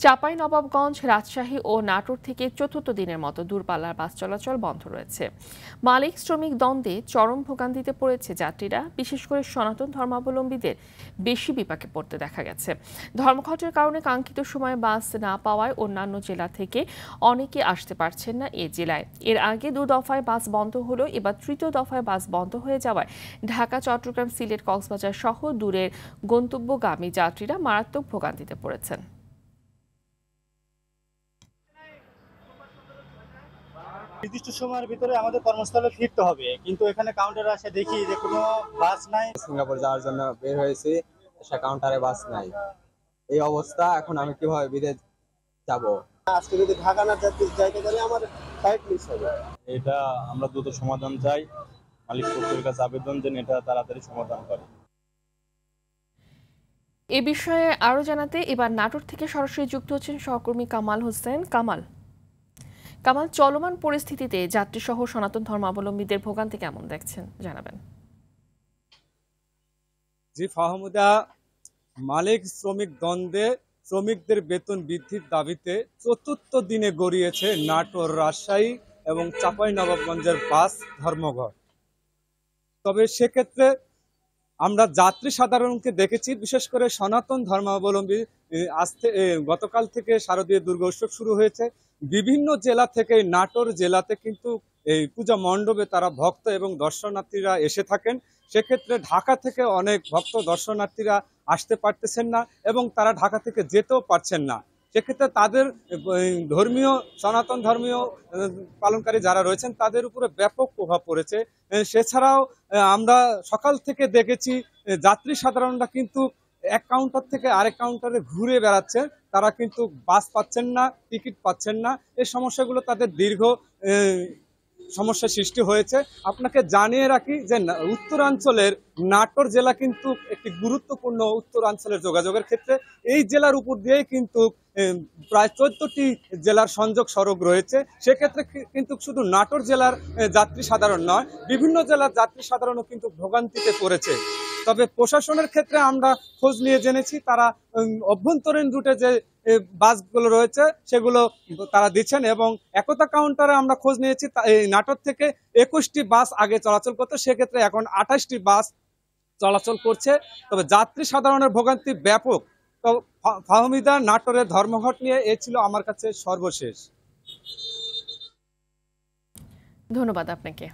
চাঁপাইনবাবগঞ্জ, রাজশাহী ও নাটোর থেকে চতুর্থ দিনের মতো দূরপাল্লার বাস চলাচল বন্ধ রয়েছে। মালিক শ্রমিক দ্বন্দ্বে চরম ভোগান্তিতে পড়েছে যাত্রীরা, বিশেষ করে সনাতন ধর্মাবলম্বীদের বেশি বিপাকে পড়তে দেখা গেছে। ধর্মঘটের কারণে কাঙ্ক্ষিত সময়ে বাস না পাওয়ায় অন্যান্য জেলা থেকে অনেকে আসতে পারছেন না এ জেলায়। এর আগে 2 দফায় বাস বন্ধ হলো, এবার 3য় দফায় বাস বন্ধ হয়ে যাওয়ায় ঢাকা, চট্টগ্রাম, সিলেট, কক্সবাজার সহ দূরের গন্তব্যগামী যাত্রীরা মারাত্মক ভোগান্তিতে পড়েছেন। নির্দিষ্ট সময়ের ভিতরে আমাদের কর্মস্থলে ফিরতে হবে, কিন্তু এখানে কাউন্টারে এসে দেখি যে কোনো বাস নাই। সিঙ্গাপুর যাওয়ার জন্য বের হয়েছি, সে কাউন্টারে বাস নাই। এই অবস্থা, এখন আমি কিভাবে বিদেশ যাব? আজকে যদি ঢাকা না যাইতে পারি আমার ফ্লাইট মিস হবে। এটা আমরা দ্রুত সমাধান চাই, মালিক পক্ষের কাছে আবেদন যেন এটা তাড়াতাড়ি সমাধান করে। এ বিষয়ে আরো জানাতে এবার নাটোর থেকে সরাসরি যুক্ত হচ্ছেন সহকর্মী কামাল হোসেন। কামাল, চলমান পরিস্থিতিতে যাত্রী সহ সনাতন ধর্মাবলম্বীদের ভোগান্তি কেমন দেখছেন, জানাবেন। জি ফাহমুদা, মালিক শ্রমিক দ্বন্দ্বে শ্রমিকদের বেতন বৃদ্ধির দাবিতে চতুর্থ দিনে গড়িয়েছে নাটোর, রাজশাহী এবং চাঁপাইনবাবগঞ্জের বাস ধর্মঘট। তবে সেক্ষেত্রে আমরা যাত্রী সাধারণকে দেখেছি, বিশেষ করে সনাতন ধর্মাবলম্বী গতকাল থেকে শারদীয় দুর্গোৎসব শুরু হয়েছে। বিভিন্ন জেলা থেকে নাটোর জেলাতে কিন্তু এই পূজা মণ্ডপে তারা ভক্ত এবং দর্শনার্থীরা এসে থাকেন। সেক্ষেত্রে ঢাকা থেকে অনেক ভক্ত দর্শনার্থীরা আসতে পারতেছেন না এবং তারা ঢাকা থেকে যেতেও পারছেন না। সেক্ষেত্রে তাদের ধর্মীয়, সনাতন ধর্মীয় পালনকারী যারা রয়েছেন তাদের উপরে ব্যাপক প্রভাব পড়েছে। সেছাড়াও আমরা সকাল থেকে দেখেছি যাত্রী সাধারণরা কিন্তু এক কাউন্টার থেকে আরেক কাউন্টারে ঘুরে বেড়াচ্ছে, তারা কিন্তু বাস পাচ্ছেন না, টিকিট পাচ্ছেন না। এই সমস্যাগুলো তাদের দীর্ঘ সমস্যার সৃষ্টি হয়েছে। আপনাকে জানিয়ে রাখি যে উত্তরাঞ্চলের নাটোর জেলা কিন্তু একটি গুরুত্বপূর্ণ উত্তরাঞ্চলের যোগাযোগের ক্ষেত্রে। এই জেলার উপর দিয়েই কিন্তু প্রায় 14টি জেলার সংযোগ সড়ক রয়েছে। সেক্ষেত্রে কিন্তু শুধু নাটোর জেলার যাত্রী সাধারণ নয়, বিভিন্ন জেলার যাত্রী সাধারণও কিন্তু ভোগান্তিতে পড়েছে। তবে প্রশাসনের ক্ষেত্রে আমরা খোঁজ নিয়ে জেনেছি, তারা অভ্যন্তরীণ রুটে যে বাসগুলো রয়েছে সেগুলো তারা দিচ্ছেন এবং একতা কাউন্টারে আমরা খোঁজ নিয়েছি, নাটোর থেকে 21টি বাস আগে চলাচল করতো, সেক্ষেত্রে এখন 28টি বাস চলাচল করছে। তবে যাত্রী সাধারণের ভোগান্তি ব্যাপক। তো ফাহমিদা, নাটোরের ধর্মঘট নিয়ে এ ছিল আমার কাছে সর্বশেষ। ধন্যবাদ আপনাকে।